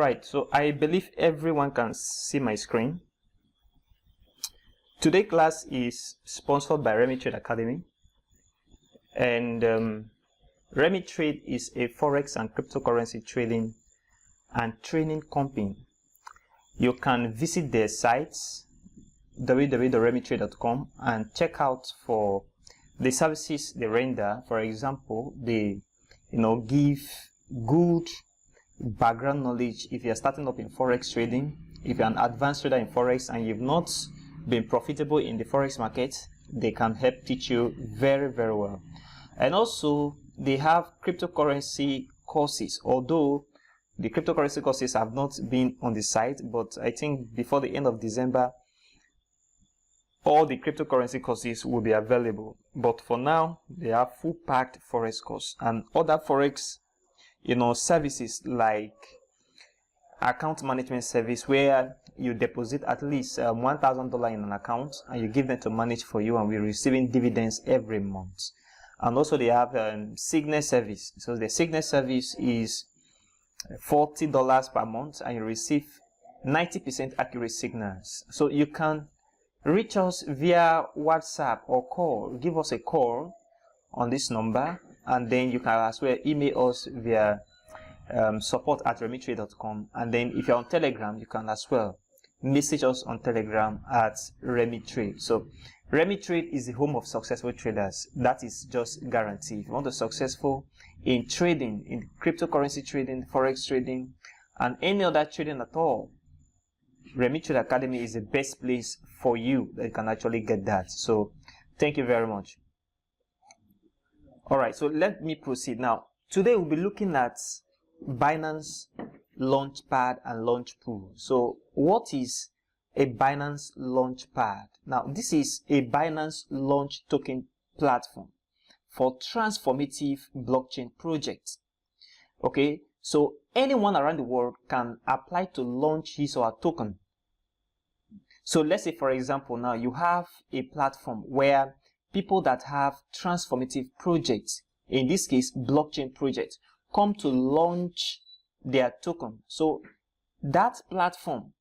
Alright, so I believe everyone can see my screen. Today's class is sponsored by Remit Trade Academy, and Remit Trade is a forex and cryptocurrency trading and training company. You can visit their sites www.remittrade.com and check out for the services they render. For example, they give good background knowledge if you're starting up in forex trading. If you're an advanced trader in forex and you've not been profitable in the forex market, they can help teach you very well. And also they have cryptocurrency courses, although the cryptocurrency courses have not been on the site, but I think before the end of December all the cryptocurrency courses will be available. But for now they have full packed forex course and other forex services like account management service, where you deposit at least $1,000 in an account and you give them to manage for you, and we're receiving dividends every month. And also they have signal service. So the signal service is $40 per month and you receive 90% accurate signals. So you can reach us via WhatsApp or call. Give us a call on this number, and then you can as well email us via support@remittrade.com. and then if you're on Telegram, you can as well message us on Telegram at Remit Trade. So Remit Trade is the home of successful traders. That is just guaranteed. If you want to be successful in trading, in cryptocurrency trading, forex trading, and any other trading at all, Remit Trade Academy is the best place for you that you can actually get that. So thank you very much. Alright, so let me proceed now. Today we'll be looking at Binance Launchpad and Launchpool. So what is a Binance Launchpad? Now this is a Binance Launch token platform for transformative blockchain projects. Okay, so anyone around the world can apply to launch his or her token. So let's say, for example, now you have a platform where people that have transformative projects, in this case blockchain projects, come to launch their token. So that platform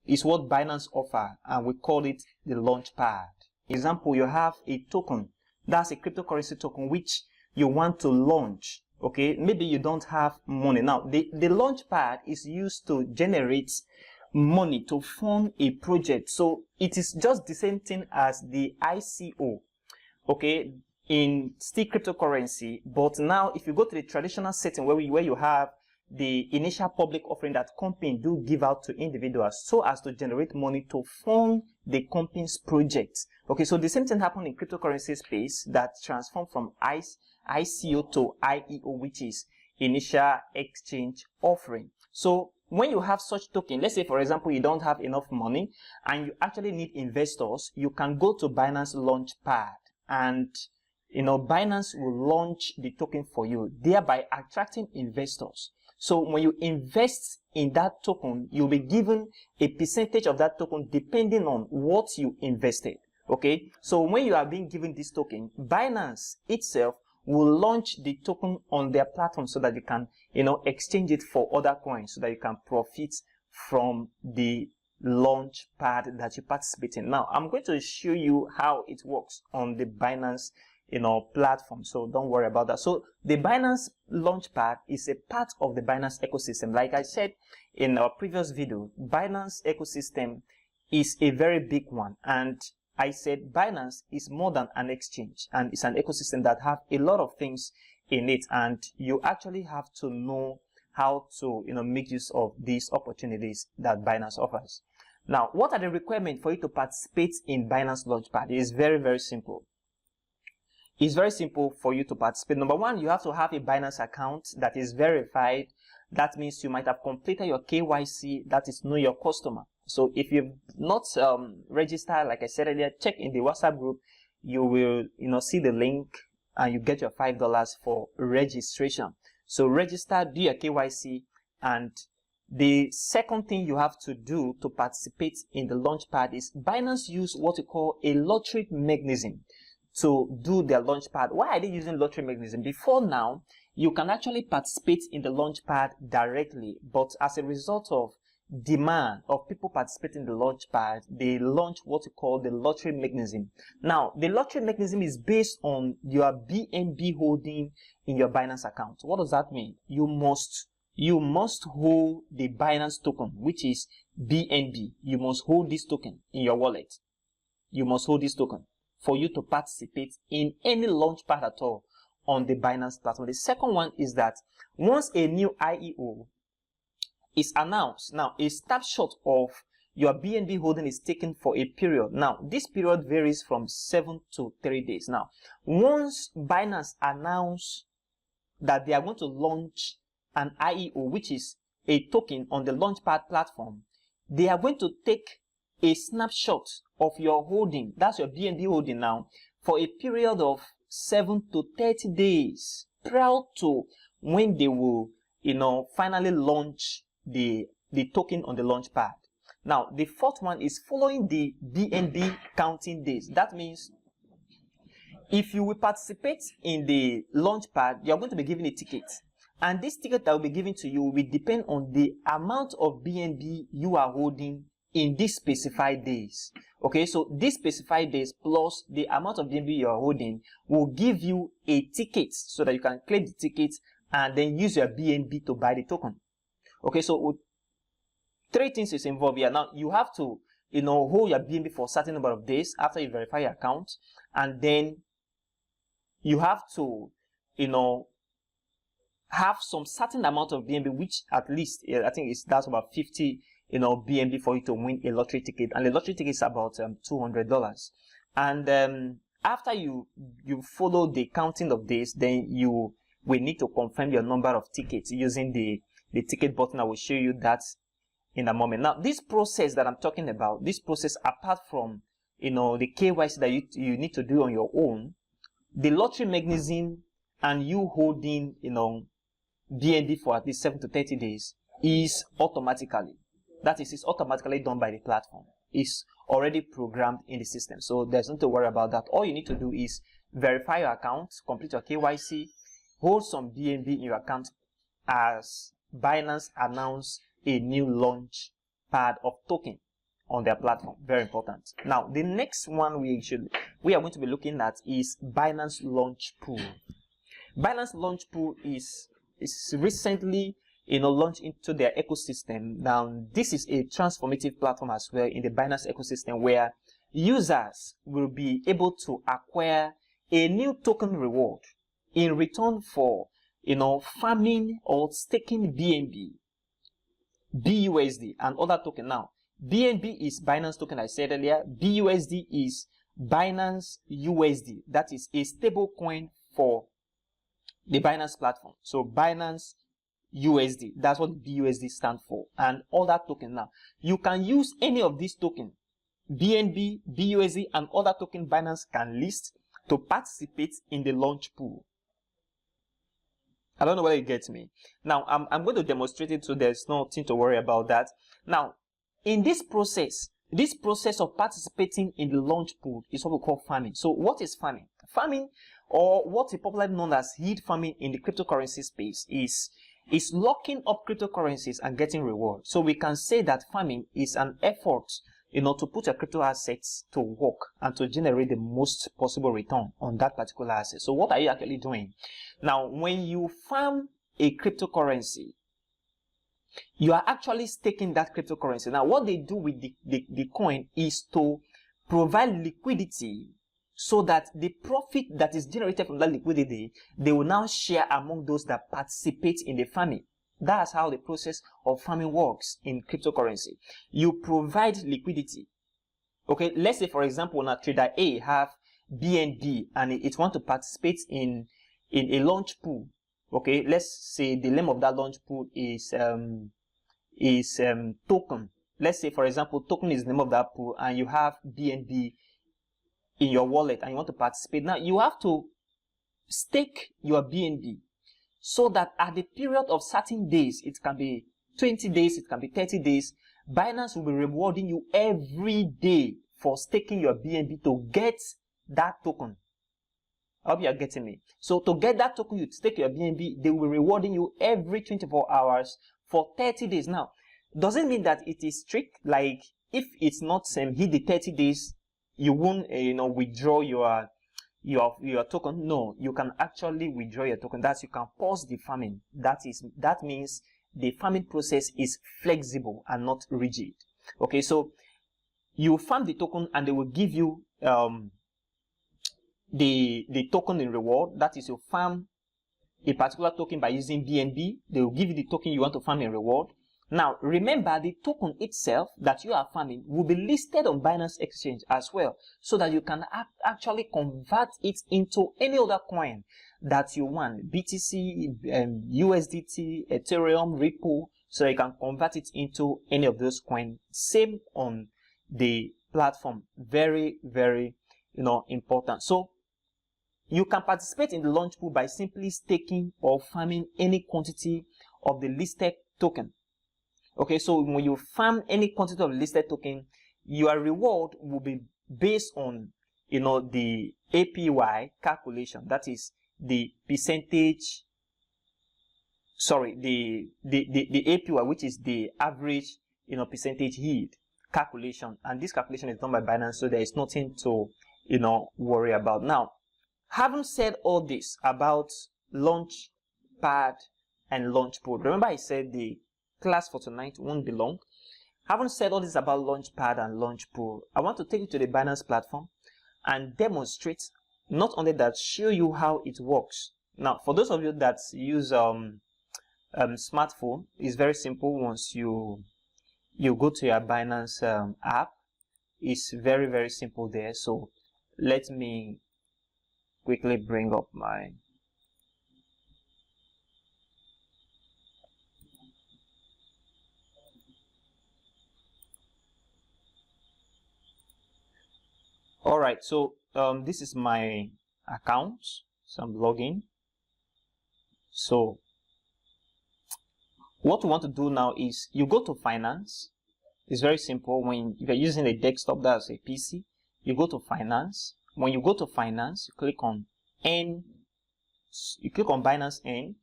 is what Binance offer, and we call it the Launchpad. Example, you have a token, that's a cryptocurrency token which you want to launch. Okay, maybe you don't have money. Now the Launchpad is used to generate money to fund a project. So it is just the same thing as the ICO, okay, in still cryptocurrency. But now if you go to the traditional setting where you have the initial public offering that company do give out to individuals so as to generate money to fund the company's projects. Okay, so the same thing happened in cryptocurrency space, that transformed from ICO to IEO, which is initial exchange offering. So when you have such token, let's say for example you don't have enough money and you actually need investors, you can go to Binance Launchpad, and Binance will launch the token for you, thereby attracting investors. So when you invest in that token, you'll be given a percentage of that token depending on what you invested. Okay, so when you are being given this token, Binance itself will launch the token on their platform so that you can exchange it for other coins, so that you can profit from the launch pad that you participate in. Now I'm going to show you how it works on the Binance platform, so don't worry about that. So the Binance Launchpad is a part of the Binance ecosystem. Like I said in our previous video, Binance ecosystem is a very big one, and I said Binance is more than an exchange, and it's an ecosystem that have a lot of things in it, and you actually have to know how to make use of these opportunities that Binance offers. Now, what are the requirements for you to participate in Binance Launchpad? It is very simple. It's very simple for you to participate. Number one, you have to have a Binance account that is verified. That means you might have completed your KYC, that is know your customer. So if you've not registered, like I said earlier, check in the WhatsApp group. You will see the link and you get your $5 for registration. So register, do your KYC, and the second thing you have to do to participate in the Launchpad is Binance use what we call a lottery mechanism to do their launchpad. Why are they using lottery mechanism? Before now, you can actually participate in the launchpad directly, but as a result of demand of people participating in the launchpad, they launch what you call the lottery mechanism. Now, the lottery mechanism is based on your BNB holding in your Binance account. What does that mean? You must hold the Binance token, which is BNB. You must hold this token in your wallet. You must hold this token for you to participate in any launchpad at all on the Binance platform. The second one is that once a new IEO is announced, now a snapshot of your BNB holding is taken for a period. Now, this period varies from 7 to 3 days. Now, once Binance announce that they are going to launch an IEO, which is a token on the Launchpad platform, they are going to take a snapshot of your holding, that's your BNB holding now, for a period of 7 to 30 days prior to when they will, finally launch the token on the Launchpad. Now, the fourth one is following the BNB counting days. That means if you will participate in the Launchpad, you're going to be given a ticket. And this ticket that will be given to you will depend on the amount of BNB you are holding in these specified days. Okay, so these specified days plus the amount of BNB you are holding will give you a ticket so that you can claim the ticket and then use your BNB to buy the token. Okay, so three things is involved here. Now, you have to, hold your BNB for a certain number of days after you verify your account, and then you have to, have some certain amount of BNB, which at least I think that's about 50 BNB for you to win a lottery ticket, and the lottery ticket is about $200. And after you follow the counting of days, then you will need to confirm your number of tickets using the ticket button. I will show you that in a moment. Now, this process that I'm talking about, this process apart from the KYC that you need to do on your own, the lottery mechanism and you holding BNB for at least 7 to 30 days is automatically. That is, it's automatically done by the platform. It's already programmed in the system. So there's nothing to worry about that. All you need to do is verify your account, complete your KYC, hold some BNB in your account as Binance announce a new launch pad of token on their platform. Very important. Now, the next one we are going to be looking at is Binance Launchpool. Binance Launchpool is recently launched into their ecosystem. Now, this is a transformative platform as well in the Binance ecosystem, where users will be able to acquire a new token reward in return for farming or staking BNB, BUSD, and other token. Now, BNB is Binance token, I said earlier. BUSD is Binance USD. That is a stable coin for the Binance platform. So Binance USD, that's what BUSD stands for, and other token. Now, you can use any of these tokens, BNB, BUSD, and other token Binance can list to participate in the launch pool. I don't know whether you get me. Now, I'm going to demonstrate it, so there's nothing to worry about that. Now, in this process of participating in the launch pool is what we call farming. So what is farming? Farming, or what is popularly known as yield farming in the cryptocurrency space, is locking up cryptocurrencies and getting reward. So we can say that farming is an effort to put your crypto assets to work and to generate the most possible return on that particular asset. So what are you actually doing? Now, when you farm a cryptocurrency, you are actually staking that cryptocurrency. Now, what they do with the coin is to provide liquidity so that the profit that is generated from that liquidity, they will now share among those that participate in the farming. That's how the process of farming works in cryptocurrency. You provide liquidity. Okay, let's say, for example, now trader A have BNB and it wants to participate in a launch pool. Okay, let's say the name of that launch pool is token. Let's say, for example, token is the name of that pool, and you have BNB in your wallet and you want to participate. Now, you have to stake your BNB so that at the period of certain days, it can be 20 days, it can be 30 days, Binance will be rewarding you every day for staking your BNB to get that token I hope you are getting me. So to get that token, you stake your BNB, they will be rewarding you every 24 hours for 30 days. Now, doesn't mean that it is strict. Like if it's not hit the 30 days, you won't withdraw your token. No, you can actually withdraw your token. That's, you can pause the farming. That means the farming process is flexible and not rigid. Okay, so you farm the token and they will give you the token in reward. That is, you farm a particular token by using BNB. They will give you the token you want to farm in reward. Now, remember, the token itself that you are farming will be listed on Binance Exchange as well, so that you can actually convert it into any other coin that you want. BTC, USDT, Ethereum, Ripple, so you can convert it into any of those coins. Same on the platform. Very, very, important. So you can participate in the launch pool by simply staking or farming any quantity of the listed token. Okay, so when you farm any quantity of listed token, your reward will be based on, the APY calculation. That is the percentage, the APY, which is the average, percentage yield calculation. And this calculation is done by Binance, so there is nothing to, worry about. Now, having said all this about Launchpad and Launchpool, remember I said the class for tonight won't be long. Having said all this about Launchpad and Launchpool, I want to take you to the Binance platform and demonstrate, not only that, show you how it works. Now, for those of you that use smartphone, it's very simple. Once you go to your Binance app, it's very, very simple there. So let me quickly bring up my Alright, so this is my account, so I'm logging. So what we want to do now is you go to finance. It's very simple. When you're using a desktop, that's a PC, you go to finance. When you go to finance, you click on N, you click on Binance N.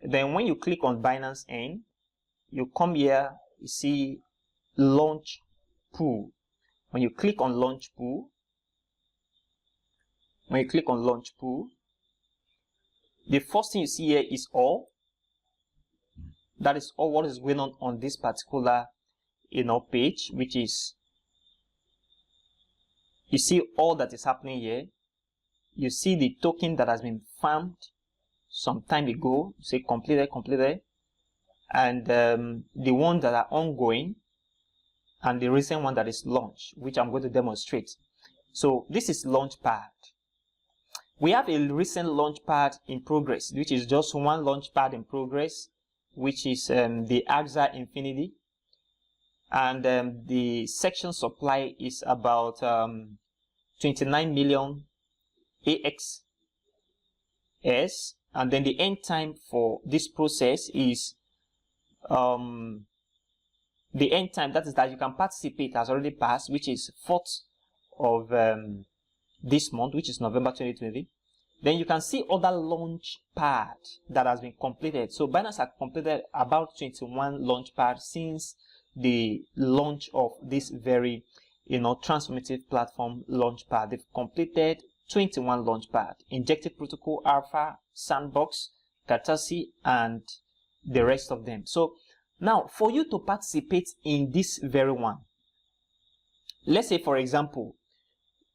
Then when you click on Binance N, you come here, you see Launchpool. When you click on Launchpool, the first thing you see here is all. That is all what is going on this particular page, which is, you see all that is happening here. You see the token that has been farmed some time ago, say completed, and the ones that are ongoing, and the recent one that is launched, which I'm going to demonstrate. So this is Launchpad. We have a recent Launchpad in progress, which is just one Launchpad in progress, which is the AXA Infinity. And the section supply is about 29 million AXS. And then the end time for this process is the end time, that is that you can participate, has already passed, which is 4th of this month, which is November 2020. Then you can see other Launchpad that has been completed. So Binance has completed about 21 Launchpad since the launch of this very transformative platform Launchpad. They've completed 21 Launchpad: Injective Protocol, Alpha, Sandbox, Courtesy, and the rest of them. So now, for you to participate in this very one, let's say, for example,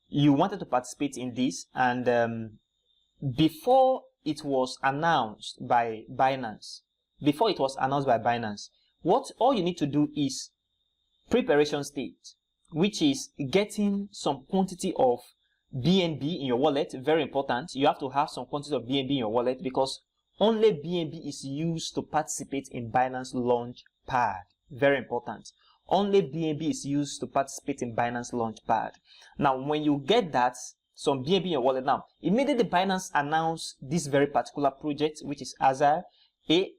you wanted to participate in this, and before it was announced by Binance, what all you need to do is preparation state, which is getting some quantity of BNB in your wallet. Very important. You have to have some quantity of BNB in your wallet, because only BNB is used to participate in Binance Launchpad. Very important. Only BNB is used to participate in Binance Launchpad. Now, when you get that, some BNB in your wallet, now, immediately Binance announced this very particular project, which is AXA, they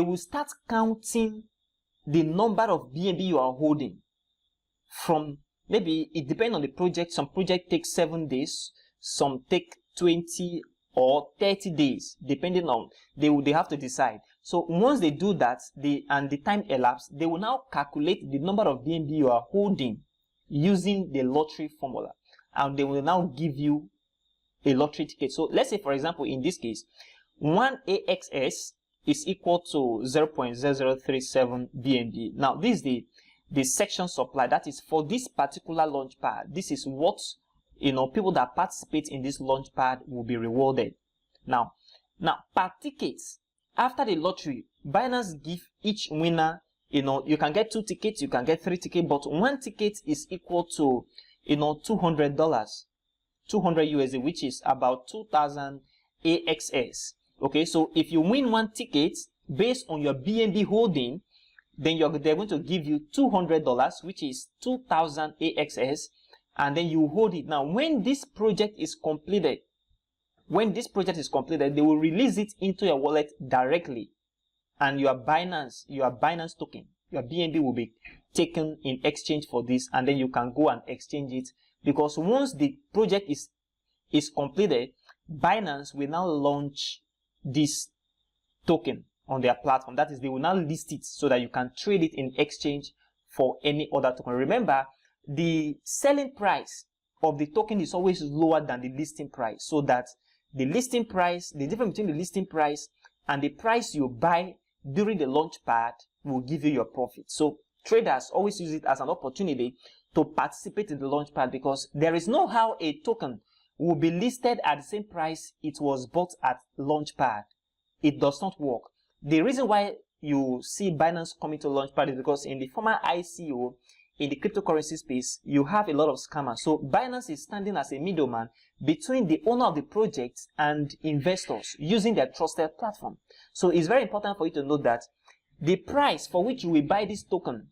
will start counting the number of BNB you are holding from, maybe it depends on the project. Some project takes 7 days, some take 20 or 30 days, depending on they have to decide. So once they do that, and the time elapsed, they will now calculate the number of BNB you are holding using the lottery formula, and they will now give you a lottery ticket. So let's say, for example, in this case, 1 AXS is equal to 0.0037 BNB. Now this is the section supply. That is for this particular launchpad. This is what, you know, people that participate in this launchpad will be rewarded. Now per ticket, after the lottery, Binance give each winner, you know, you can get 2 tickets, you can get 3 tickets, but 1 ticket is equal to, you know, $200, 200 USD, which is about 2,000 AXS. Okay, so if you win 1 ticket based on your BNB holding, then they're going to give you $200, which is 2,000 AXS, and then you hold it. Now, when this project is completed, they will release it into your wallet directly, and your Binance token, your BNB will be taken in exchange for this, and then you can go and exchange it, because once the project is completed, Binance will now launch this token on their platform. That is, they will now list it so that you can trade it in exchange for any other token. Remember, the selling price of the token is always lower than the listing price, so that the listing price, the difference between the listing price and the price you buy during the launchpad will give you your profit. So traders always use it as an opportunity to participate in the launchpad, because there is no how a token will be listed at the same price it was bought at launchpad. It does not work. The reason why you see Binance coming to launchpad is because in the former ICO, in the cryptocurrency space, you have a lot of scammers. So Binance is standing as a middleman between the owner of the project and investors using their trusted platform. So it's very important for you to know that the price for which you will buy this token,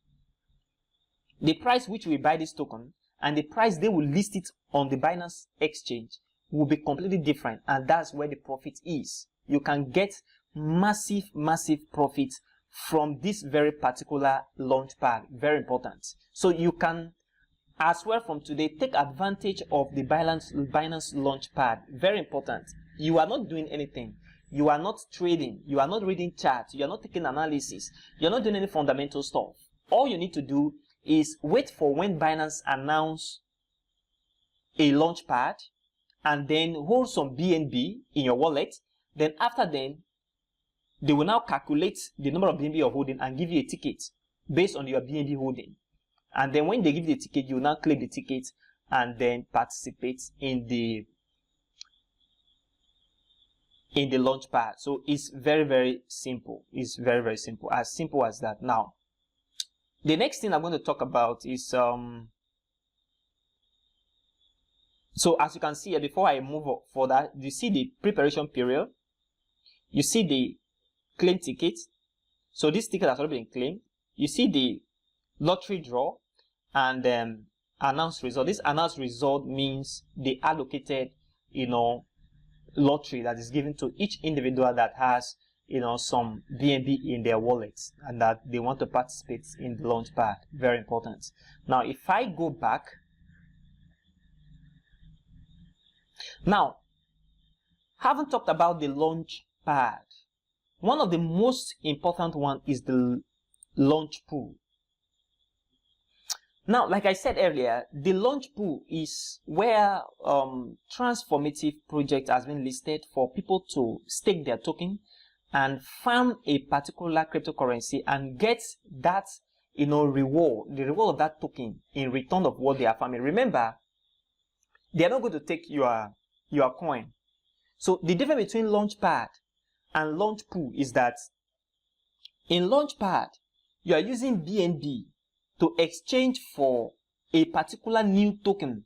and the price they will list it on the Binance Exchange will be completely different, and that's where the profit is. You can get massive profits from this very particular launchpad. Very important. So you can as well from today take advantage of the Binance Launchpad. Very important. You are not doing anything. You are not trading. You are not reading charts. You are not taking analysis. You are not doing any fundamental stuff. All you need to do is wait for when Binance announce a launchpad, and then hold some BNB in your wallet. Then after then, they will now calculate the number of BNB you're holding and give you a ticket based on your BNB holding. And then when they give you the ticket, you now claim the ticket and then participate in the launchpad. So it's very simple. It's very simple. As simple as that. Now, the next thing I'm going to talk about is so as you can see here, before I move up for that, you see the preparation period. You see the claim ticket. So this ticket has already been claimed. You see the lottery draw and announced result. This announced result means the allocated, lottery that is given to each individual that has, some BNB in their wallets and that they want to participate in the launchpad. Very important. Now, if I go back, now, haven't talked about the launchpad. One of the most important one is the Launchpool. Now, like I said earlier, the Launchpool is where transformative project has been listed for people to stake their token and farm a particular cryptocurrency and get that, reward, the reward of that token in return of what they are farming. Remember, they are not going to take your coin. So the difference between Launchpad and Launchpool is that in Launchpad, you are using BNB to exchange for a particular new token.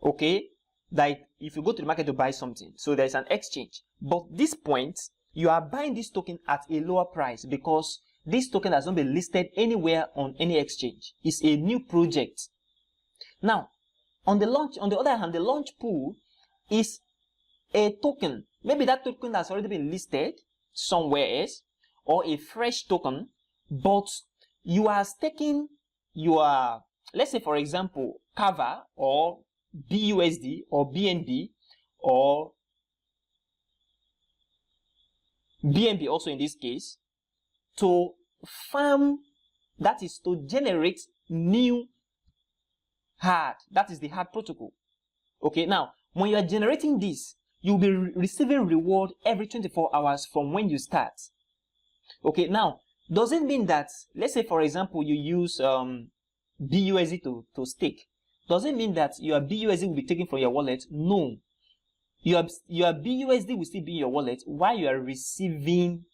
Okay? Like if you go to the market to buy something, so there's an exchange. But this point, you are buying this token at a lower price because this token has not been listed anywhere on any exchange. It's a new project. Now, on the other hand, the Launchpool is a token. Maybe that token has already been listed somewhere else, or a fresh token, but you are staking your, let's say for example, Kava or BUSD or BNB or BNB also in this case to farm, that is to generate new hard, that is the hard protocol. Okay, now when you are generating this, you'll be receiving reward every 24 hours from when you start. Okay, now does it mean that, let's say for example you use BUSD to stake, does it mean that your BUSD will be taken from your wallet? No, your BUSD will still be in your wallet while you are receiving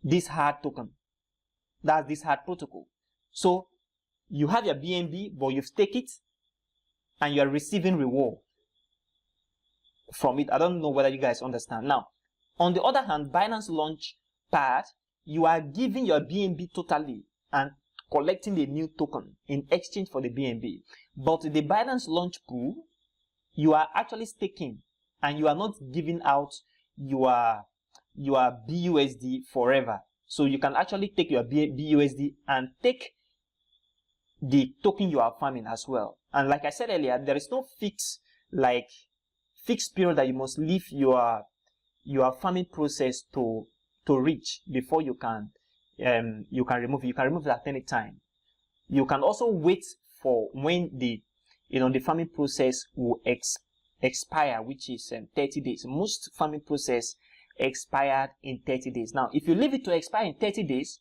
this hard token, that's this hard protocol. So you have your BNB, but you've staked it and you are receiving reward from it. I don't know whether you guys understand. Now, on the other hand, Binance Launchpad, you are giving your BNB totally and collecting a new token in exchange for the BNB. But the Binance Launchpool, you are actually staking and you are not giving out your BUSD forever. So you can actually take your BUSD and take the token you are farming as well. And like I said earlier, there is no fixed period that you must leave your farming process to reach before you can remove it. You can remove it at any time. You can also wait for when the farming process will expire, which is 30 days. Most farming process expired in 30 days. Now, if you leave it to expire in 30 days,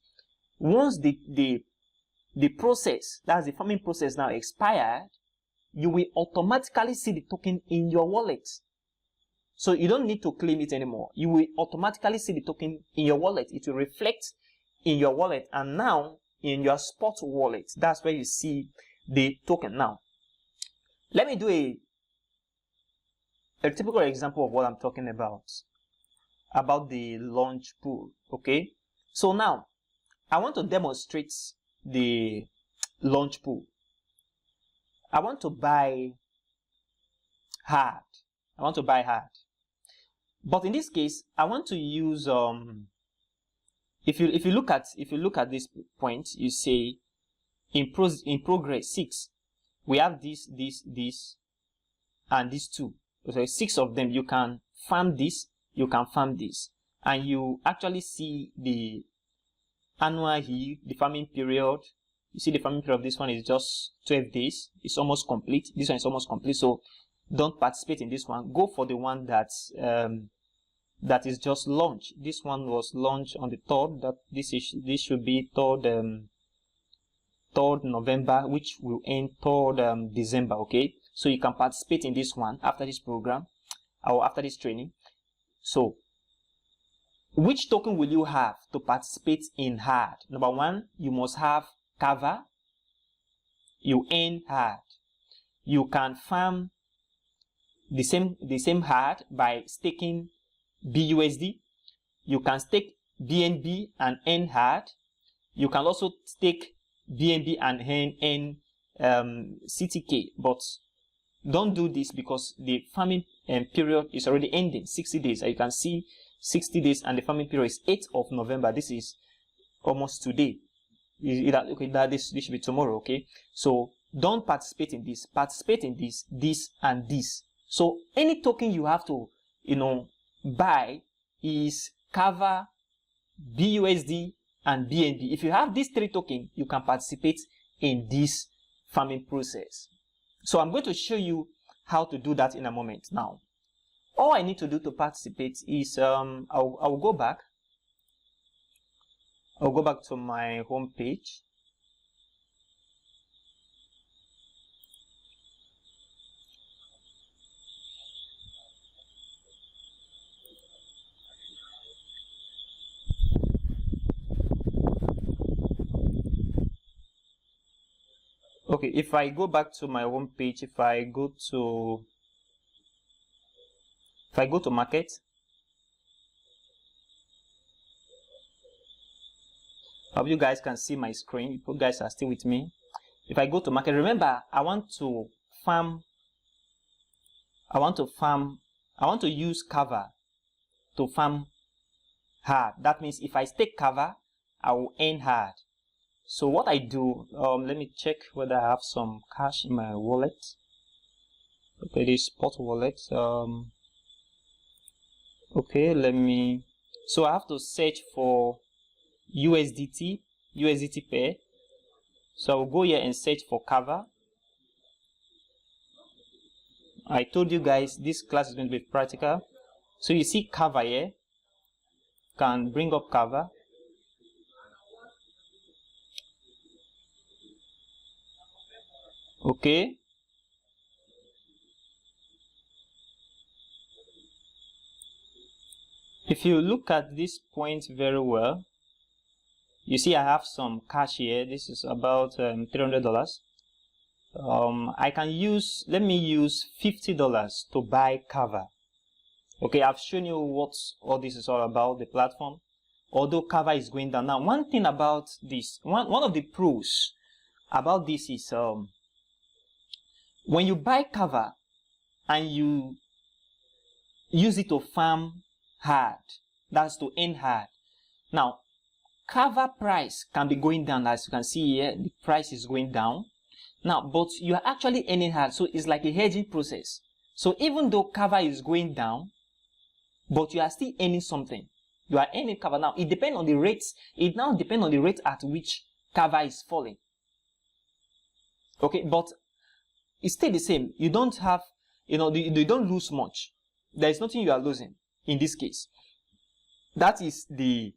once the process, that's the farming process now expired, you will automatically see the token in your wallet. So you don't need to claim it anymore. You will automatically see the token in your wallet. It will reflect in your wallet, and now in your spot wallet, that's where you see the token. Now, let me do a typical example of what I'm talking about the launch pool. Okay, so now I want to demonstrate the launch pool. I want to buy hard. But in this case, I want to use if you look at this point, you say in progress 6, we have this, and these two. So 6 of them. You can farm this, you can farm this, and you actually see the annual here, the farming period. You see the farming period of this one is just 12 days. It's almost complete. This one is almost complete. So don't participate in this one. Go for the one that is just launched. This one was launched on the 3rd. This should be 3rd November, which will end 3rd December. Okay, so you can participate in this one after this program or after this training. So which token will you have to participate in hard? Number 1, you must have cover. You earn hard. You can farm the same hard by staking BUSD. You can stake BNB and earn hard. You can also stake BNB and earn CTK, but don't do this because the farming period is already ending, 60 days. As you can see, 60 days, and the farming period is 8th of November. This is almost today. Okay, this should be tomorrow. Okay, so don't participate in this. Participate in this, and this. So any token you have to buy is cover, BUSD, and BNB. If you have these 3 tokens, you can participate in this farming process. So I'm going to show you how to do that in a moment. Now, all I need to do to participate is I'll go back. I'll go back to my home page. Okay, if I go back to my home page, if I go to market, I hope you guys can see my screen. If you guys are still with me, if I go to market, remember I want to use cover to farm hard. That means if I stake cover, I will earn hard. So what I do, let me check whether I have some cash in my wallet. Okay, this spot wallet. Okay, so I have to search for USDT pair. So I'll go here and search for cover. I told you guys this class is going to be practical. So you see cover here. Can bring up cover. Okay. If you look at this point very well, you see I have some cash here. This is about $300. I can use, let me use $50 to buy cover. Okay, I've shown you what all this is all about, the platform. Although cover is going down. Now, one thing about this, one of the pros about this is when you buy cover and you use it to farm hard, that's to earn hard. Now, cover price can be going down, as you can see here, the price is going down. Now, but you are actually earning hard, so it's like a hedging process. So even though cover is going down, but you are still earning something. You are earning cover. Now, it depends on the rates. It now depends on the rate at which cover is falling. Okay, but it's still the same. You don't have, you don't lose much. There is nothing you are losing in this case. That is the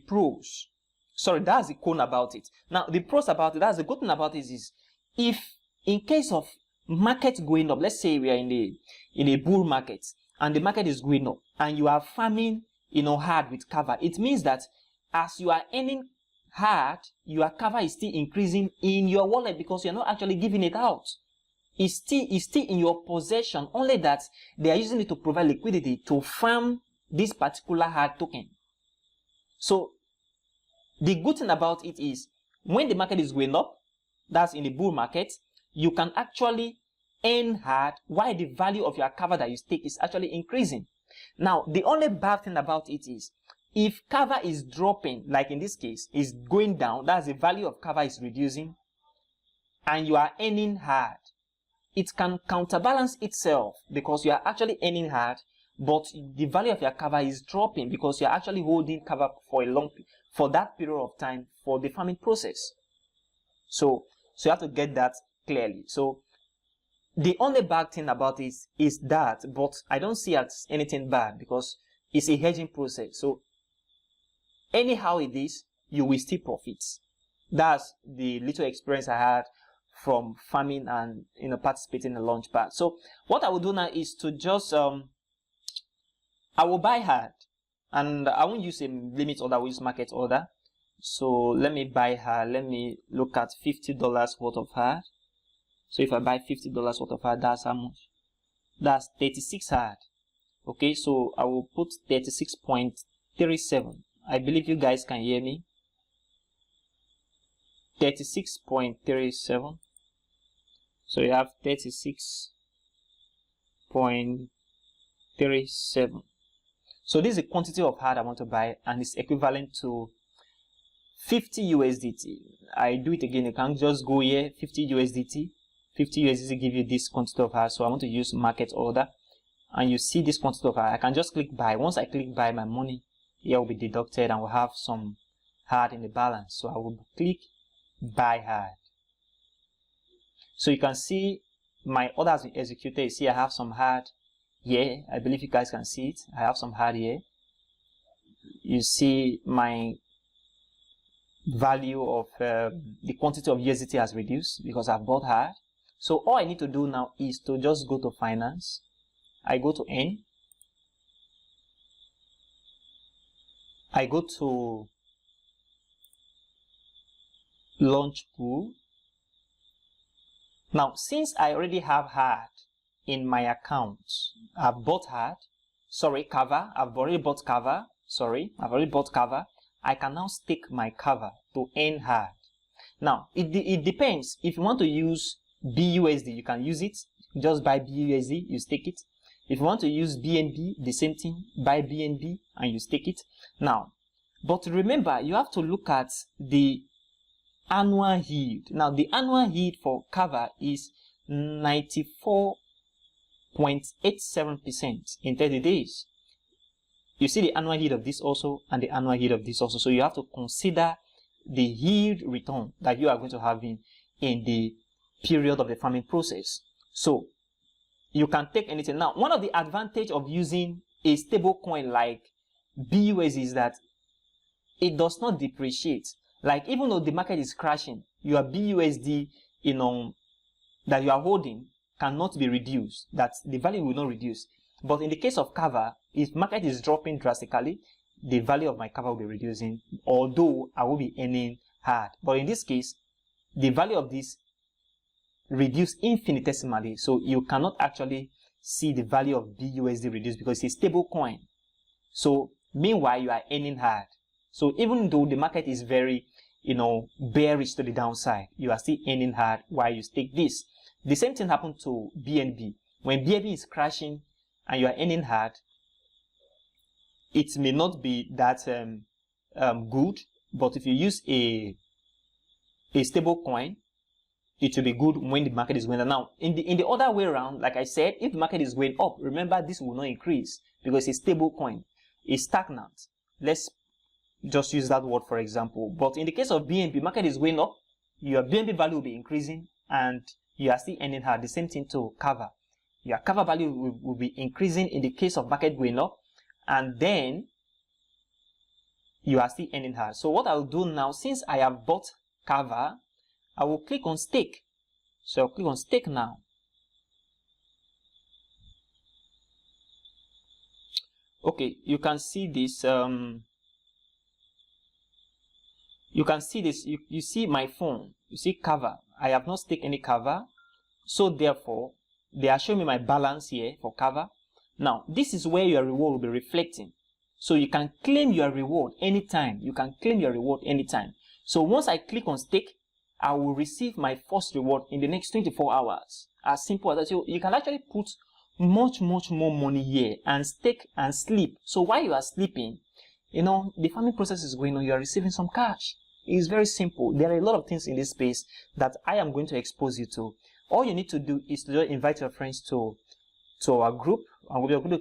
pros. Sorry, that's the con about it. Now, the pros about it, that's the good thing about it is if in case of market going up, let's say we are in a bull market and the market is going up and you are farming, hard with cover, it means that as you are earning hard, your cover is still increasing in your wallet because you're not actually giving it out. It's still in your possession, only that they are using it to provide liquidity to farm this particular hard token. So the good thing about it is when the market is going up, that's in the bull market, you can actually earn hard while the value of your cover that you stake is actually increasing. Now, the only bad thing about it is if cover is dropping, like in this case, is going down, that's the value of cover is reducing, and you are earning hard, it can counterbalance itself because you are actually earning hard, but the value of your cover is dropping because you are actually holding cover for that period of time for the farming process. So you have to get that clearly. So the only bad thing about it is that, but I don't see it as anything bad because it's a hedging process. So anyhow it is, you will still profit. That's the little experience I had from farming and participating in the Launchpad. So what I will do now is to just I will buy hard, and I won't use a limit order, I will use market order. So let me buy hard. Let me look at $50 worth of hard. So if I buy $50 worth of hard, that's how much? That's 36 hard. Okay, so I will put 36.37. I believe you guys can hear me. 36.37. So you have 36.37. So this is the quantity of hard I want to buy, and it's equivalent to 50 USDT. I do it again. You can just go here, 50 USDT. 50 USDT give you this quantity of hard. So I want to use market order, and you see this quantity of hard. I can just click buy. Once I click buy, my money here will be deducted and will have some hard in the balance. So I will click buy hard. So you can see my order has been executed. You see I have some hard here. I believe you guys can see it. I have some hard here. You see my value of the quantity of USDT has reduced because I've bought hard. So all I need to do now is to just go to finance. I go to N. I go to Launchpool. Now, since I already have hard in my account, I've bought hard. Sorry, cover. I've already bought cover. Sorry, I've already bought cover. I can now stake my cover to earn hard. Now, it depends. If you want to use BUSD, you can use it. Just buy BUSD, you stake it. If you want to use BNB, the same thing. Buy BNB and you stake it. Now, but remember, you have to look at the annual yield. Now, the annual yield for cover is 94.87% in 30 days. You see the annual yield of this also and the annual yield of this also. So you have to consider the yield return that you are going to have in the period of the farming process. So you can take anything. Now, one of the advantages of using a stable coin like BUSD is that it does not depreciate. Like, even though the market is crashing, your BUSD, that you are holding cannot be reduced. That the value will not reduce. But in the case of Kava, if market is dropping drastically, the value of my Kava will be reducing, although I will be earning hard. But in this case, the value of this reduced infinitesimally, so you cannot actually see the value of BUSD reduced because it's a stable coin. So meanwhile, you are earning hard. So even though the market is very, bearish to the downside, you are still earning hard while you stake this. The same thing happened to BNB. When BNB is crashing and you are earning hard, it may not be that good, but if you use a stable coin, it will be good when the market is going down. Now, in the other way around, like I said, if the market is going up, remember this will not increase because it's a stable coin. It's stagnant. Let's just use that word for example. But in the case of BNB, market is going up, your BNB value will be increasing and you are still earning hard. The same thing to Kava. Your Kava value will be increasing in the case of market going up, and then you are still earning hard. So what I'll do now, since I have bought Kava, I will click on stake. So I'll click on stake now. Okay, you can see this. You can see this. You see my phone. You see Kava. I have not staked any Kava. So therefore, they are showing me my balance here for Kava. Now, this is where your reward will be reflecting. So you can claim your reward anytime. You can claim your reward anytime. So once I click on stake, I will receive my first reward in the next 24 hours. As simple as that. So you can actually put much more money here and stake and sleep. So while you are sleeping, the farming process is going on, you are receiving some cash. It's very simple. There are a lot of things in this space that I am going to expose you to. All you need to do is to just invite your friends to our group, and we are going to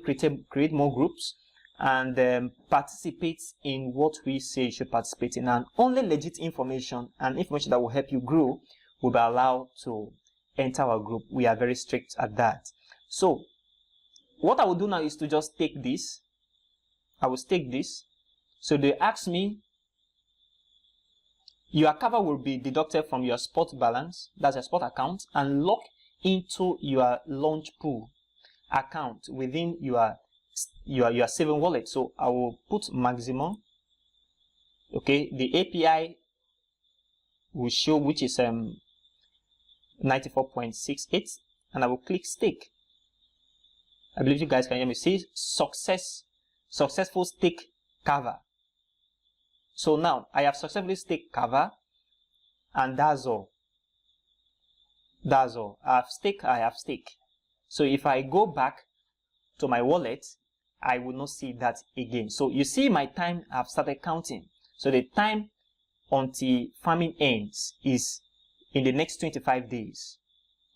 create more groups and participate in what we say you should participate in. And only legit information and information that will help you grow will be allowed to enter our group. We are very strict at that. So what I will do now is to just take this. I will stake this. So they ask me, your Kava will be deducted from your spot balance, that's your spot account, and lock into your Launchpool account within your saving wallet. So I will put maximum. Okay, the API will show, which is 94.68, and I will click stake. I believe you guys can hear me. See successful stake Kava. So now I have successfully staked Kava, and that's all. That's all. I have staked. So if I go back to my wallet, I will not see that again. So you see my time have started counting. So the time until farming ends is in the next 25 days.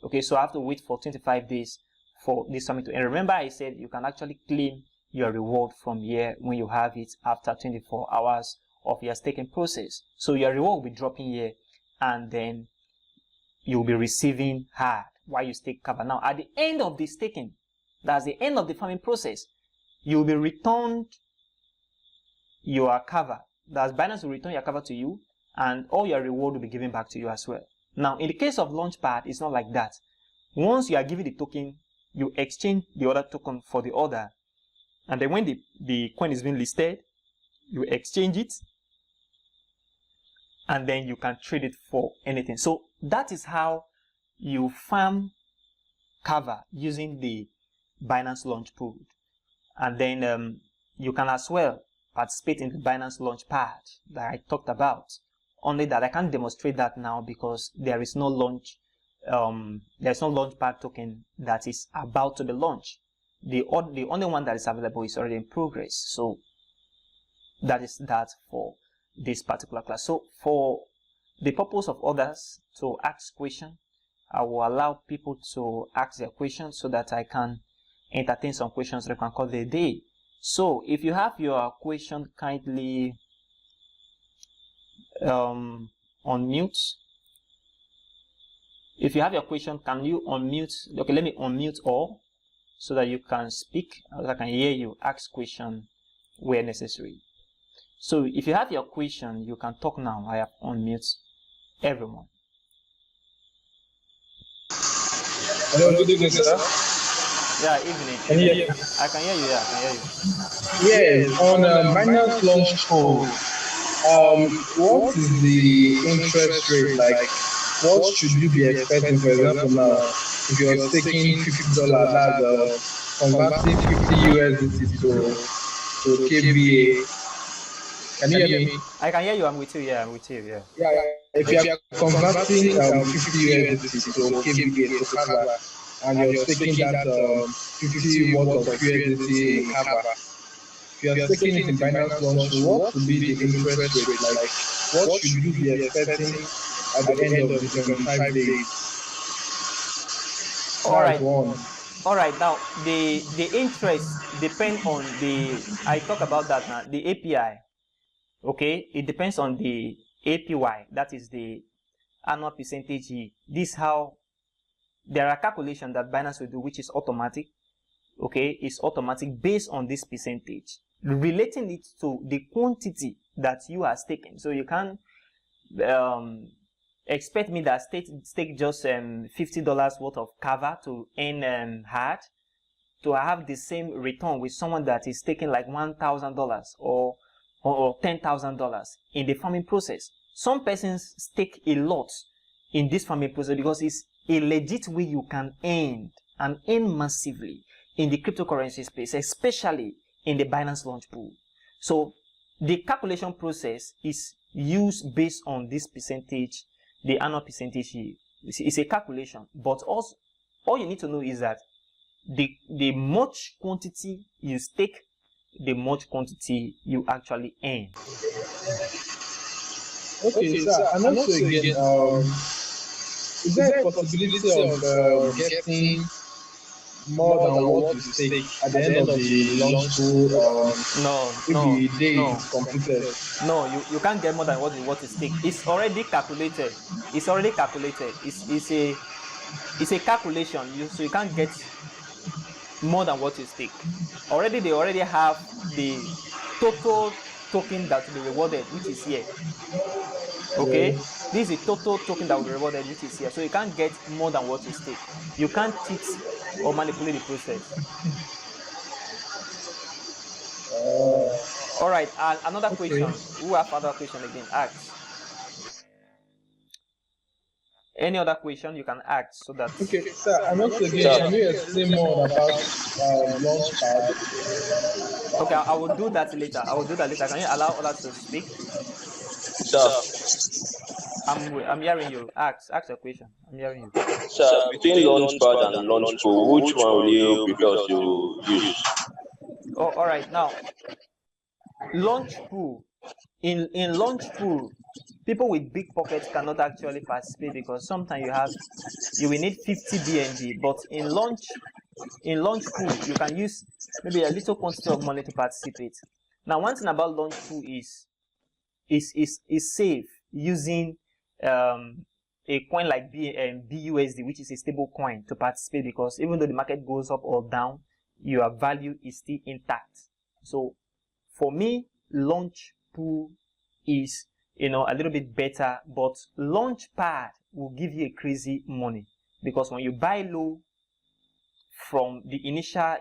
Okay, so I have to wait for 25 days for this farming to end. Remember I said you can actually claim your reward from here when you have it after 24 hours of your staking process. So your reward will be dropping here, and then you'll be receiving hard while you stake Kava. Now at the end of the staking, that's the end of the farming process, you'll be returned your Kava. That's Binance will return your Kava to you, and all your reward will be given back to you as well. Now in the case of Launchpad, it's not like that. Once you are given the token, you exchange the other token for the other, and then when the coin is being listed, you exchange it, and then you can trade it for anything. So that is how you farm Kava using the Binance Launchpool. And then you can as well participate in the Binance Launchpad that I talked about. Only that I can't demonstrate that now because there is no there's no Launchpad token that is about to be launched. The only one that is available is already in progress. So that is that for this particular class. So for the purpose of others to ask questions, I will allow people to ask their questions so that I can entertain some questions that I can call the day. So if you have your question, kindly unmute. If you have your question, can you unmute? Okay, let me unmute all so that you can speak, so I can hear you ask question where necessary. So if you have your question, you can talk now. I have unmute everyone. Hello, good evening, sir. Yeah, evening. Can you hear me? I can hear you. Yeah, I can hear you. Yes, on Binance Launchpool, what is the interest rate like? What should you be expecting? For example, now, if you're staking $50, that's converting 50 USDT to KBA. Can you hear me? I can hear you. I'm with you. Yeah, I'm with you. Yeah. Yeah. If you are converting 50 USDT to KBA to cover, and you're staking that 50 worth of USDT in cover. If you are staking it in Binance Launchpool, what will be the interest rate? Like, what should you be expecting at the end of the 25 days? All right. All right. Now the interest depend on the. I talk about that now. The API. Okay. It depends on the APY. That is the annual percentage yield. This is how there are calculations that Binance will do, which is automatic. Okay, it's automatic based on this percentage, relating it to the quantity that you are staking. So you can expect me that stake just $50 worth of cover to earn hard to have the same return with someone that is taking like $1,000 or $10,000 in the farming process. Some persons stake a lot in this farming process because it's a legit way you can earn and earn massively in the cryptocurrency space, especially in the Binance Launchpool. So the calculation process is used based on this percentage, the annual percentage yield. It's a calculation, but also all you need to know is that the much quantity you stake, the much quantity you actually earn. Okay, sir. And also again, is there a possibility of getting more than what you stake at the end of the Launchpool? If the day is completed. No, you can't get more than what you stake. It's already calculated. It's already calculated. It's a calculation. So you can't get more than what you stake. They already have the total token that will be rewarded, which is here. Okay, this is a total token that will be rewarded, which is here. So you can't get more than what you stake. You can't cheat or manipulate the process. All right, and another question. Who have other question again? Ask. Any other question you can ask so that. Okay, sir. And also again, can you explain more about Launchpad? Okay, I will do that later. Can you allow others to speak? Sir, I'm hearing you. Ask a question. I'm hearing you. sir, between Launchpad and Launchpool, which one will you prefer to use? Oh, all right. Now, Launchpool. In Launchpool, people with big pockets cannot actually participate because sometimes you will need 50 BNB. But in Launchpool, you can use maybe a little quantity of money to participate. Now, one thing about Launchpool is safe using a coin like BUSD, which is a stable coin, to participate, because even though the market goes up or down, your value is still intact. So for me, Launchpool is a little bit better, but Launchpad will give you a crazy money, because when you buy low from the initial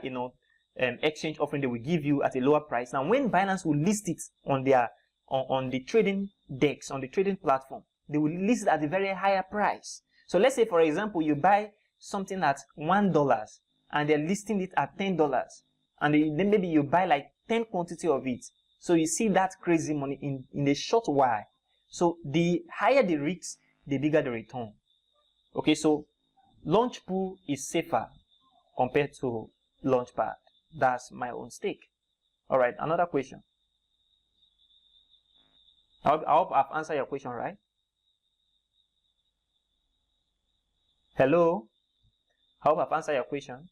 exchange offering, they will give you at a lower price. Now when Binance will list it on their on the trading decks, on the trading platform, they will list it at a very higher price. So let's say, for example, you buy something at $1 and they're listing it at $10, and then maybe you buy like 10 quantity of it. So you see that crazy money in a short while. So the higher the risk, the bigger the return. Okay, so Launchpool is safer compared to Launchpad. That's my own stake. All right, another question. I hope I've answered your question, right? Hello. I hope I've answered your question.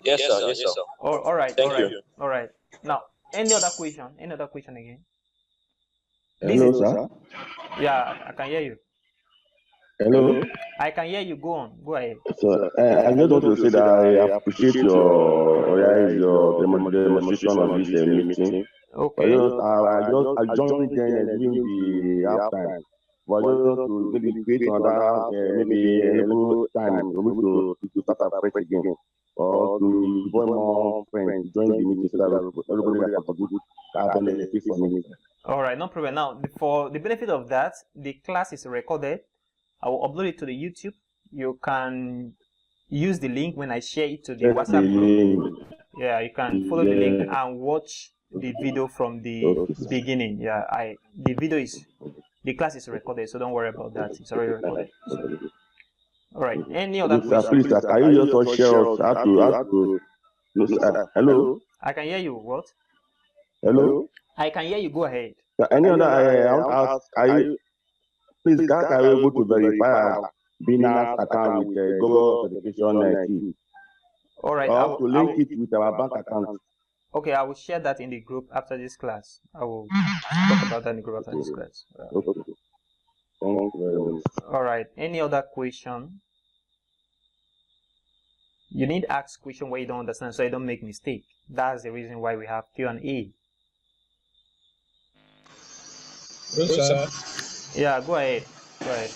Yes, sir. Yes, sir. All right. Thank all right. you. All right. Now, any other question? Any other question again? Hello, sir. Yeah, I can hear you. Hello. I can hear you. Go on. Go ahead. So I just want to say that I appreciate your demonstration of this meeting. Okay. I joined during the halftime. But I just want to maybe create another maybe enable time for me to start afresh again, or to invite more friends to join the meeting so that everybody can contribute can benefit from it. All right, no problem. Now, for the benefit of that, the class is recorded. I will upload it to the YouTube. You can use the link when I share it to the WhatsApp group. Yeah, you can follow the link and watch the video from the beginning. Yeah, the video is, the class is recorded, so don't worry about that. It's already recorded. All right. Any other question? Please, sir, can you just also share us how to hello? I can hear you. What? Hello? I can hear you. Go ahead. Any other I want to ask, please can you able to verify our Binance account with Google authentication key? All right. Or to link it with our bank account. Okay, I will share that in the group after this class. I will talk about that in the group after this class. Okay. Thank you very much. All right. Any other question? You need to ask question where you don't understand so you don't make mistake. That's the reason why we have Q&A. Yeah, go ahead. Go ahead.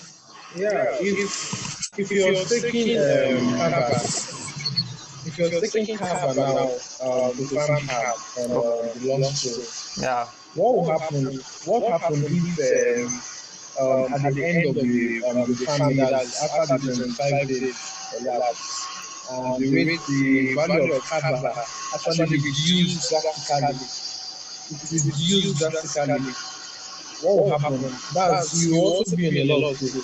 Yeah, if you're taking cover now to farm hard on the Launchpool, Yeah. what will happen? What happens if at the end of the farming, that's after the 25 days elapsed, the value of cover actually reduced drastically? It reduced drastically. What will happen? That's, you will also be in a loss too.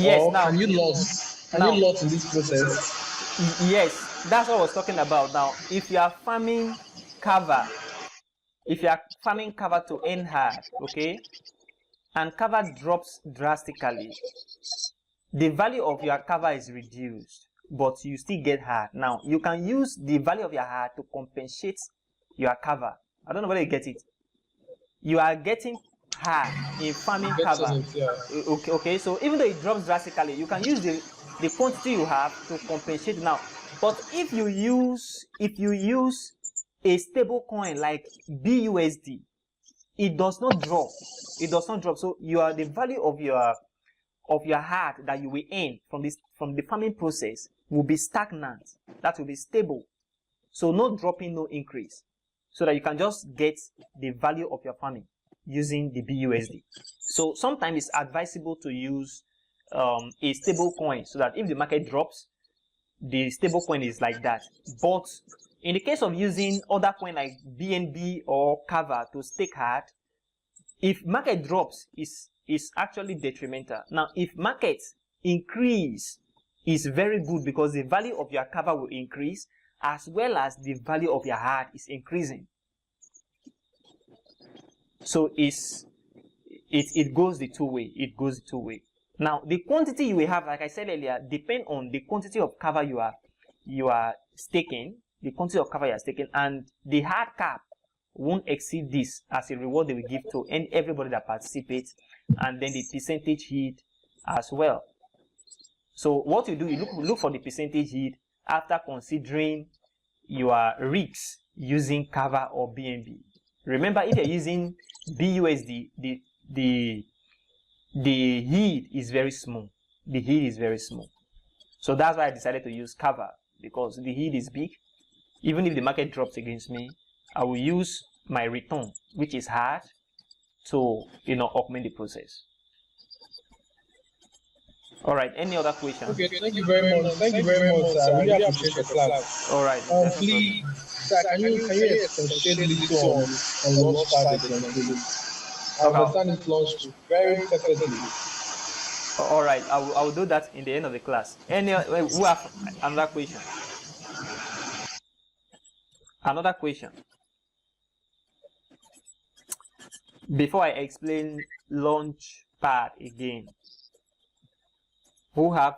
Yes. Or Now, can you lose? Can you lose in this process? yes, that's what I was talking about. Now, if you are farming cover, to earn hard, okay, and cover drops drastically, the value of your cover is reduced, but you still get hard. Now, you can use the value of your hard to compensate your cover. I don't know whether you get it. You are getting hard in farming cover. Okay. So even though it drops drastically, you can use the quantity you have to compensate now. But if you use a stable coin like BUSD, it does not drop. It does not drop. So the value of your hard that you will earn from the farming process will be stagnant. That will be stable. So no dropping, no increase. So that you can just get the value of your farming using the BUSD. So sometimes it's advisable to use a stable coin so that if the market drops, the stable coin is like that. But in the case of using other coin like BNB or Kava to stake hard, if market drops, is actually detrimental. Now, if markets increase, is very good because the value of your Kava will increase as well as the value of your hard is increasing. So it goes the two way. It goes the two way. Now, the quantity you will have, like I said earlier, depend on the quantity of cover you are staking, the quantity of cover you are staking, and the hard cap won't exceed this as a reward they will give to everybody that participates, and then the percentage yield as well. So what you do, you look for the percentage yield after considering your risks using cover or BNB. Remember, if you're using BUSD, the yield is very small. The yield is very small. So that's why I decided to use cover, because the yield is big. Even if the market drops against me, I will use my return, which is hard, to augment the process. All right. Any other questions? Okay. Thank you very much. Thank you very much, sir. I really appreciate the class. All right. Please, sir, can you shed a little on Launchpad again, please? I understand it's launched very perfectly. All right. I will do that in the end of the class. Who have another question? Another question. Before I explain Launchpad again, who have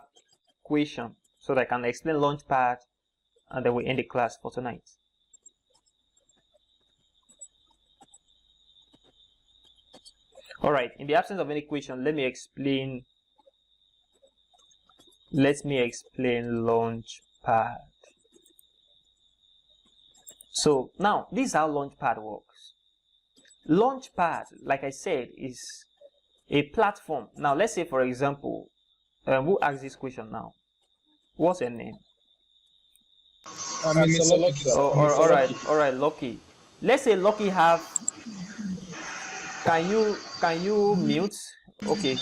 question so that I can explain Launchpad and then we end the class for tonight? All right, in the absence of any question, let me explain Launchpad. So now this is how Launchpad works. Launchpad, like I said, is a platform. Now let's say, for example, who asked this question now? What's your name? Mr. Lucky. All right, Lucky. Let's say Lucky have. Can you mute? Okay.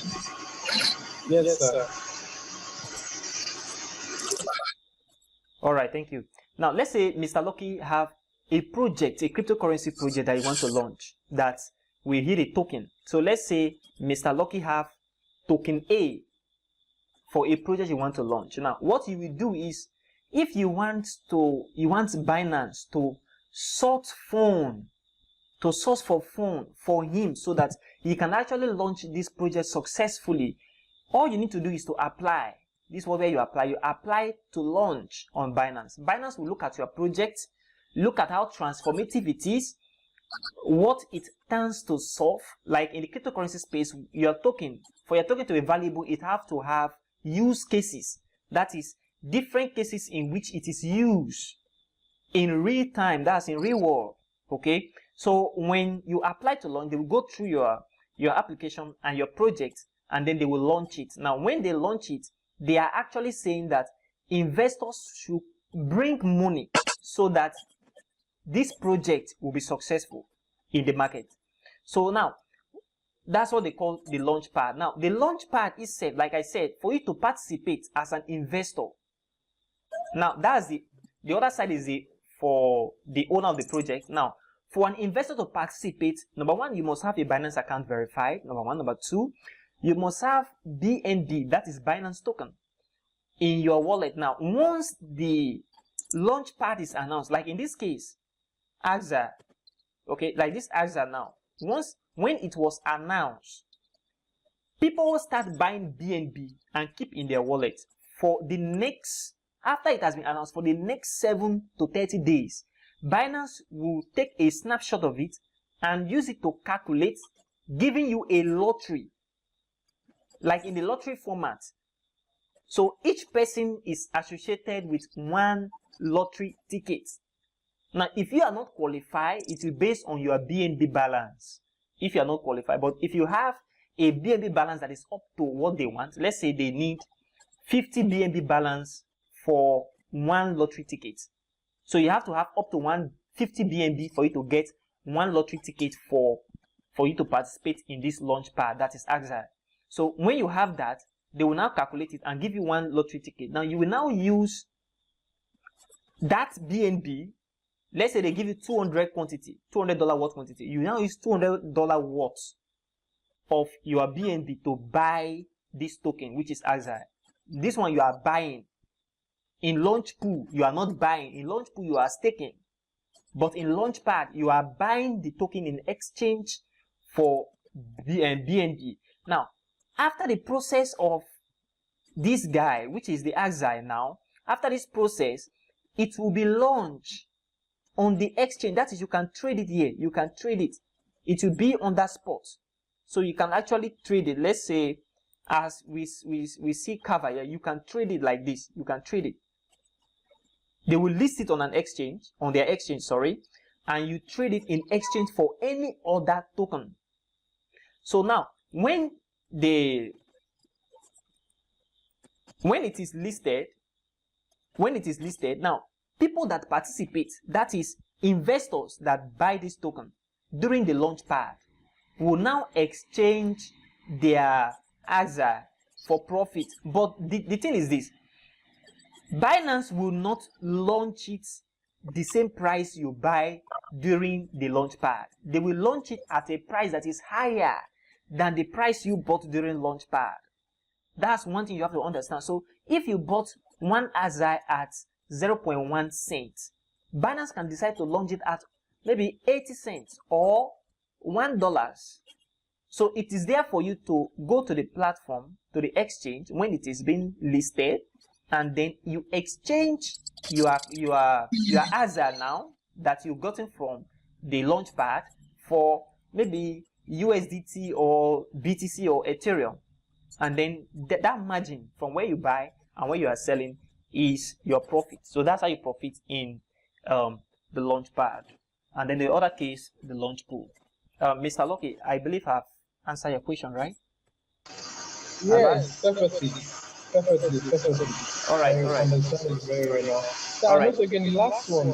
Yes, sir. All right, thank you. Now let's say Mr. Lucky have a project, a cryptocurrency project that you want to launch that will hit a token. So let's say Mr. Lucky have token A for a project you want to launch. Now what you will do is, if you want Binance to source for fund for him so that he can actually launch this project successfully, all you need to do is to apply. This is where you apply. You apply to launch on Binance. Binance will look at your project, look at how transformative it is, what it tends to solve. Like in the cryptocurrency space, your token, for your token to be valuable, it have to have use cases. That is, different cases in which it is used in real time. That's in real world. Okay. So when you apply to launch, they will go through your application and your project, and then they will launch it. Now, when they launch it, they are actually saying that investors should bring money so that this project will be successful in the market. So now, that's what they call the Launchpad. Now, the Launchpad is said, like I said, for you to participate as an investor. Now, that's the other side is for the owner of the project. Now, for an investor to participate, number one, you must have a Binance account verified. Number one. Number two, you must have BNB, that is Binance token, in your wallet. Now, once the Launchpad is announced, like in this case, AXA, okay, like this AXA now, when it was announced, people will start buying BNB and keep in their wallet for the next, after it has been announced, for the next 7 to 30 days. Binance will take a snapshot of it and use it to calculate, giving you a lottery, like in the lottery format. So each person is associated with one lottery ticket. Now, if you are not qualified, it will be based on your BNB balance. If you are not qualified, but if you have a BNB balance that is up to what they want, let's say they need 50 BNB balance for one lottery ticket. So you have to have up to 150 BNB for you to get one lottery ticket for you to participate in this Launchpad, that is AXA. So when you have that, they will now calculate it and give you one lottery ticket. Now you will now use that BNB. Let's say they give you $200 worth quantity. You now use $200 worth of your BNB to buy this token, which is AXA. This one you are buying. In Launchpool, you are not buying. In Launchpool, you are staking. But in Launchpad, you are buying the token in exchange for BNB. Now, after the process of this guy, which is the AXA now, after this process, it will be launched on the exchange. That is, you can trade it here. You can trade it. It will be on that spot. So you can actually trade it. Let's say, as we see cover here, you can trade it like this. You can trade it. They will list it on an exchange, on their exchange, sorry, and you trade it in exchange for any other token. So now, when it is listed, now, people that participate, that is investors that buy this token during the Launchpad, will now exchange their AXA for profit. But the thing is this: Binance will not launch it the same price you buy during the Launchpad. They will launch it at a price that is higher than the price you bought during Launchpad. That's one thing you have to understand. So if you bought one AXA at 0.1 cents, Binance can decide to launch it at maybe 80 cents or $1. So it is there for you to go to the platform to the exchange when it is being listed, and then you exchange your ASA now that you've gotten from the Launchpad for maybe USDT or BTC or Ethereum, and then that margin from where you buy and where you are selling is your profit. So that's how you profit in the Launchpad. And then the other case, the Launchpool. Mr. Lucky, I believe I've answered your question, right? Yes, definitely. Definitely. All right. I understand it very, very well. So All and right. also again, the last one,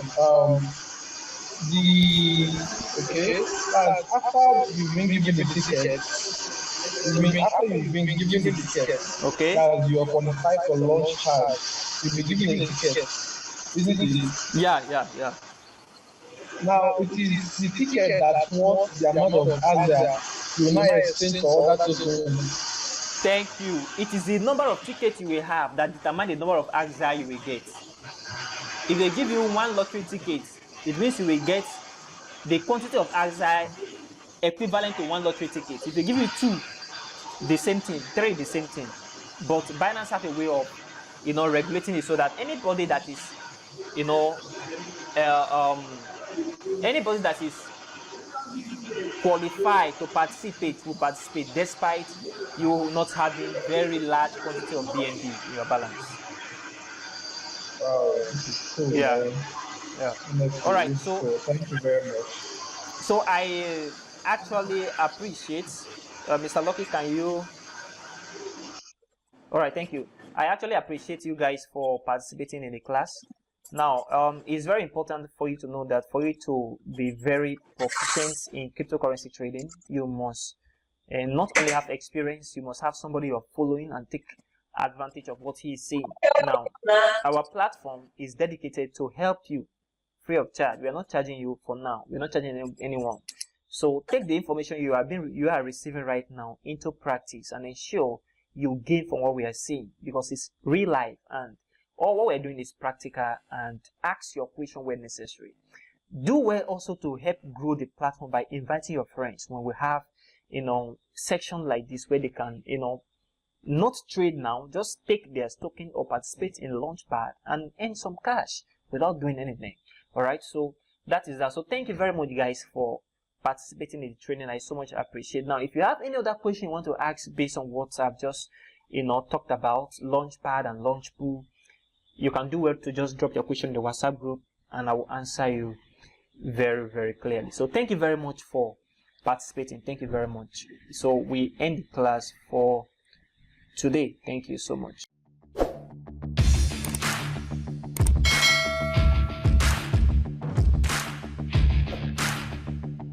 after you've been given the ticket, after you've been given the ticket, Okay. that you are qualified for Launchpad, you'll be given a ticket, isn't it? Yeah. Now it is the ticket that wants the amount of ASA you will now exchange for other tokens. Thank you. It is the number of tickets you will have that determine the number of ASA you will get. If they give you one lottery ticket, it means you will get the quantity of ASA equivalent to one lottery ticket. If they give you 2, the same thing. 3, the same thing. But Binance have a way of, regulating it so that anybody that is, anybody that is qualified to participate will participate, despite you not having very large quantity of BNB in your balance. Wow, this is cool. Yeah. Man. Yeah. Honestly, All right. it's So cool. Thank you very much. So I actually appreciate, Mr. Lucky, can you? All right, thank you. I actually appreciate you guys for participating in the class. Now, it's very important for you to know that for you to be very proficient in cryptocurrency trading, you must not only have experience, you must have somebody you're following and take advantage of what he is saying. Now, our platform is dedicated to help you free of charge. We are not charging you for now. We're not charging anyone. So take the information you are receiving right now into practice and ensure you gain from what we are seeing, because it's real life and all what we're doing is practical, and ask your question where necessary. Do well also to help grow the platform by inviting your friends when we have section like this where they can not trade now, just take their token or participate in Launchpad and earn some cash without doing anything. All right, so that is that. So thank you very much, guys, for participating in the training. I so much appreciate. Now, if you have any other question you want to ask based on what I've just talked about, Launchpad and Launchpool, you can do well to just drop your question in the WhatsApp group and I will answer you very, very clearly. So thank you very much for participating. Thank you very much. So we end the class for today. Thank you so much.